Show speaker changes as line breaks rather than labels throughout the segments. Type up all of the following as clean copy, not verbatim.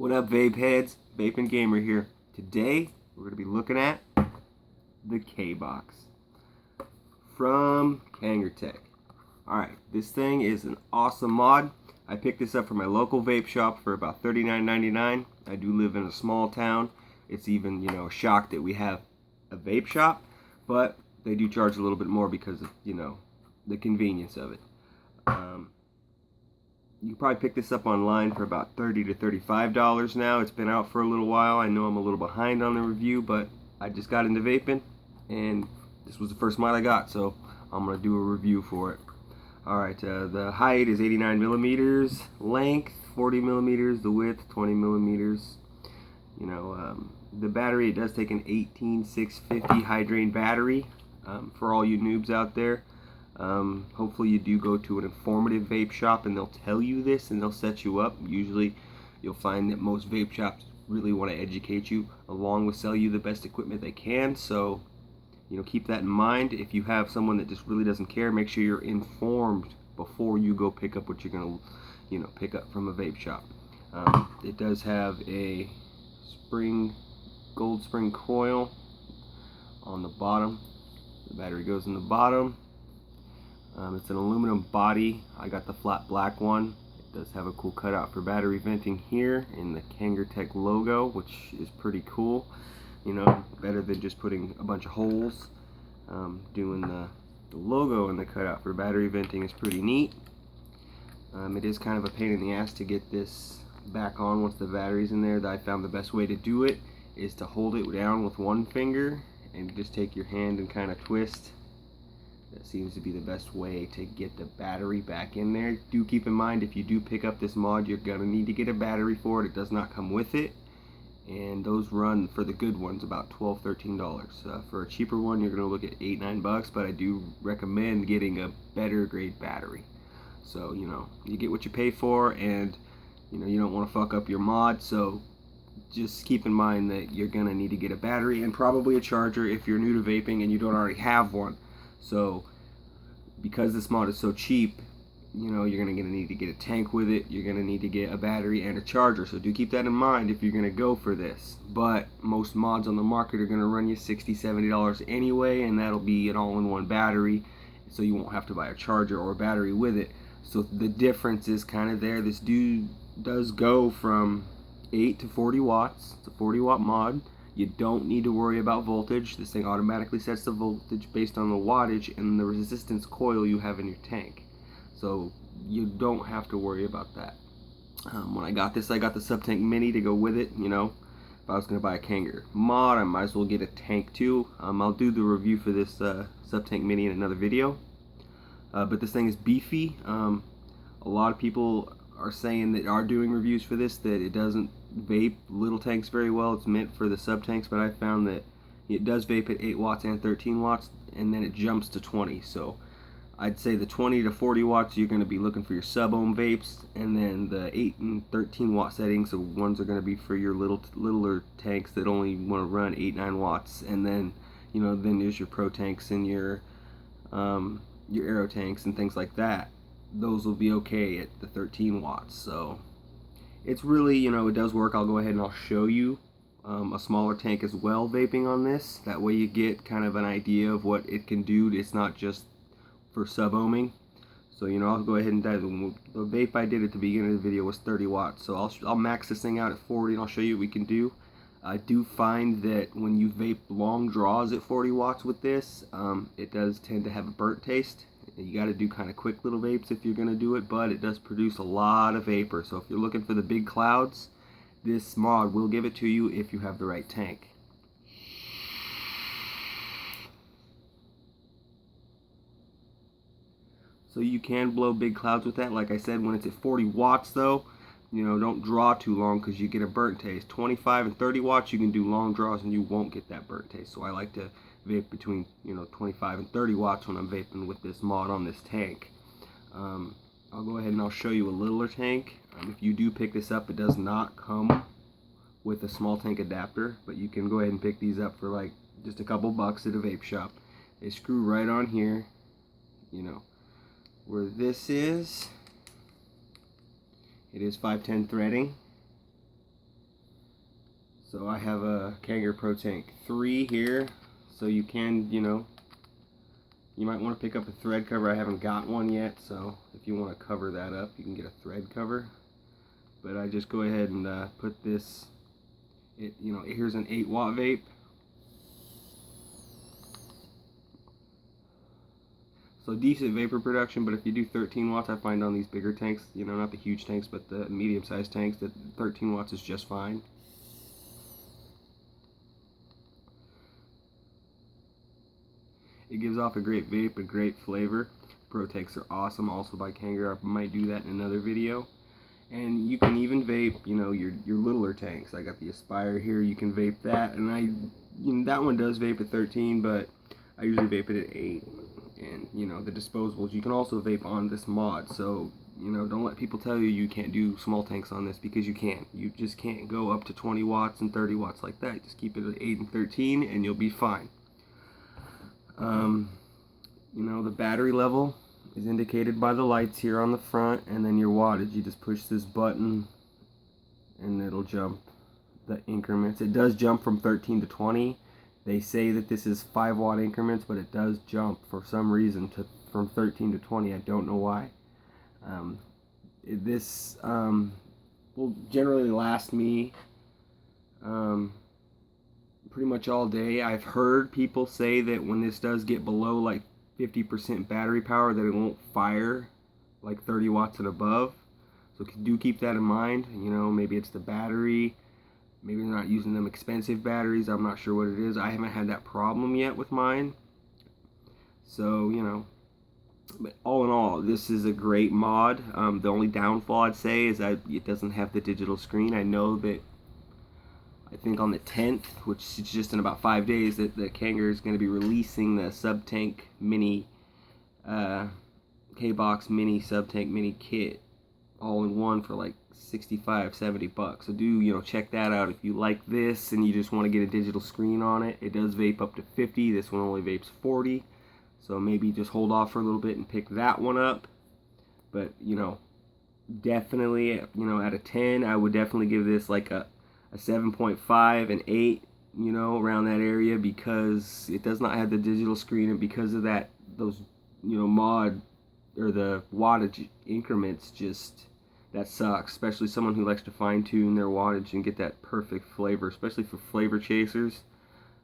What up, vape heads? Vape and Gamer here. Today, we're going to be looking at the Kbox from Kangertech. Alright, this thing is an awesome mod. I picked this up from my local vape shop for about $39.99. I do live in a small town. It's even, a shock that we have a vape shop, but they do charge a little bit more because of, the convenience of it. You can probably pick this up online for about $30 to $35 now. It's been out for a little while. I know I'm a little behind on the review, but I just got into vaping, and this was the first mod I got, so I'm going to do a review for it. Alright, the height is 89 millimeters, length 40 millimeters, the width 20 millimeters. The battery, it does take an 18650 high drain battery for all you noobs out there. Hopefully you do go to an informative vape shop and they'll tell you this and they'll set you up. Usually you'll find that most vape shops really want to educate you along with sell you the best equipment they can. So, keep that in mind. If you have someone that just really doesn't care, make sure you're informed before you go pick up what you're going to, pick up from a vape shop. It does have a gold spring coil on the bottom. The battery goes in the bottom. It's an aluminum body. I got the flat black one. It does have a cool cutout for battery venting here in the Kangertech logo, which is pretty cool. Better than just putting a bunch of holes. Doing the logo and the cutout for battery venting is pretty neat. It is kind of a pain in the ass to get this back on once the battery's in there. I found the best way to do it is to hold it down with one finger and just take your hand and kind of twist. That seems to be the best way to get the battery back in there. Do keep in mind, if you do pick up this mod, you're going to need to get a battery for it. It does not come with it. And those run, for the good ones, about $12, $13. For a cheaper one, you're going to look at $8, $9, but I do recommend getting a better grade battery. So, you get what you pay for, and, you don't want to fuck up your mod. So just keep in mind that you're going to need to get a battery and probably a charger if you're new to vaping and you don't already have one. So, because this mod is so cheap, you're going to need to get a tank with it. You're going to need to get a battery and a charger. So do keep that in mind if you're going to go for this. But most mods on the market are going to run you $60, $70 anyway, and that'll be an all-in-one battery. So you won't have to buy a charger or a battery with it. So the difference is kind of there. This dude does go from 8 to 40 watts. It's a 40 watt mod. You don't need to worry about voltage. This thing automatically sets the voltage based on the wattage and the resistance coil you have in your tank. So you don't have to worry about that. When I got this, I got the Sub-Tank Mini to go with it. If I was going to buy a Kanger mod, I might as well get a tank too. I'll do the review for this Sub-Tank Mini in another video. But this thing is beefy. A lot of people are saying that are doing reviews for this that it doesn't vape little tanks very well. It's meant for the sub tanks, but I found that it does vape at 8 watts and 13 watts, and then it jumps to 20. So I'd say the 20 to 40 watts you're going to be looking for your sub-ohm vapes, and then the 8 and 13 watt settings, so ones are going to be for your littler tanks that only want to run 8, 9 watts, and then then there's your pro tanks and your aero tanks and things like that. Those will be okay at the 13 watts. So it's really, it does work. I'll go ahead and I'll show you a smaller tank as well vaping on this. That way you get kind of an idea of what it can do. It's not just for sub-ohming. So, I'll go ahead and dive in. The vape I did at the beginning of the video was 30 watts. So I'll max this thing out at 40 and I'll show you what we can do. I do find that when you vape long draws at 40 watts with this, it does tend to have a burnt taste. You got to do kind of quick little vapes if you're going to do it, but it does produce a lot of vapor. So if you're looking for the big clouds, this mod will give it to you if you have the right tank. So you can blow big clouds with that. Like I said, when it's at 40 watts though, don't draw too long because you get a burnt taste. 25 and 30 watts, you can do long draws and you won't get that burnt taste. So I like to vape between 25 and 30 watts when I'm vaping with this mod on this tank. I'll go ahead and I'll show you a littler tank. If you do pick this up, it does not come with a small tank adapter, but you can go ahead and pick these up for like just a couple bucks at a vape shop. They screw right on here, where this is. It is 510 threading. So I have a Kangertech Pro Tank 3 here, so you can, you know, you might want to pick up a thread cover. I haven't got one yet, so if you want to cover that up, you can get a thread cover. But I just go ahead and put this, you know, here's an 8-watt vape. So decent vapor production, but if you do 13 watts, I find on these bigger tanks, you know, not the huge tanks, but the medium-sized tanks, that 13 watts is just fine. It gives off a great vape, a great flavor. Pro tanks are awesome, also by Kangertech. I might do that in another video. And you can even vape, you know, your littler tanks. I got the Aspire here. You can vape that, and you know, that one does vape at 13, but I usually vape it at 8. And you know, the disposables, you can also vape on this mod. So you know, don't let people tell you you can't do small tanks on this, because you can't. You just can't go up to 20 watts and 30 watts like that. Just keep it at 8 and 13, and you'll be fine. You know, the battery level is indicated by the lights here on the front, and then your wattage. You just push this button and it'll jump the increments. It does jump from 13 to 20. They say that this is 5-watt increments, but it does jump for some reason from 13 to 20. I don't know why. This will generally last me pretty much all day. I've heard people say that when this does get below like 50% battery power, that it won't fire like 30 watts and above. So do keep that in mind. You know, maybe it's the battery, maybe they're not using them expensive batteries. I'm not sure what it is. I haven't had that problem yet with mine. So, you know, but all in all, this is a great mod. The only downfall I'd say is that it doesn't have the digital screen. I know that, I think on the 10th, which is just in about 5 days, that the Kangertech is going to be releasing the sub-tank mini, Kbox mini sub-tank mini kit, all in one for like 65, 70 bucks. So do, you know, check that out if you like this and you just want to get a digital screen on it. It does vape up to 50. This one only vapes 40. So maybe just hold off for a little bit and pick that one up. But, you know, definitely, you know, out of 10, I would definitely give this like a 7.5, an 8, you know, around that area, because it does not have the digital screen, and because of that, those, you know, mod or the wattage increments, just, that sucks. Especially someone who likes to fine tune their wattage and get that perfect flavor, especially for flavor chasers.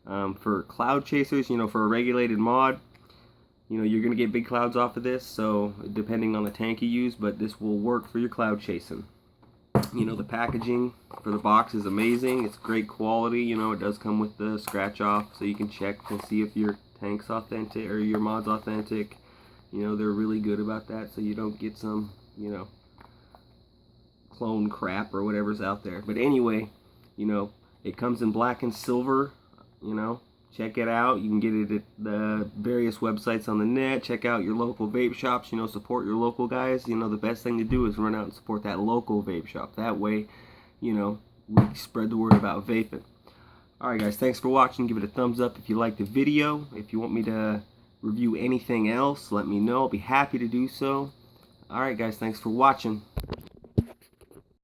For cloud chasers, you know, for a regulated mod, you know, you're gonna get big clouds off of this, so depending on the tank you use, but this will work for your cloud chasing. You know, the packaging for the box is amazing. It's great quality. You know, it does come with the scratch off, so you can check and see if your tank's authentic or your mod's authentic. You know, they're really good about that, so you don't get some, you know, clone crap or whatever's out there. But anyway, you know, it comes in black and silver. You know, check it out. You can get it at the various websites on the net. Check out your local vape shops. You know, support your local guys. You know, the best thing to do is run out and support that local vape shop. That way, you know, we spread the word about vaping. Alright guys, thanks for watching. Give it a thumbs up if you liked the video. If you want me to review anything else, let me know. I'll be happy to do so. Alright guys, thanks for watching.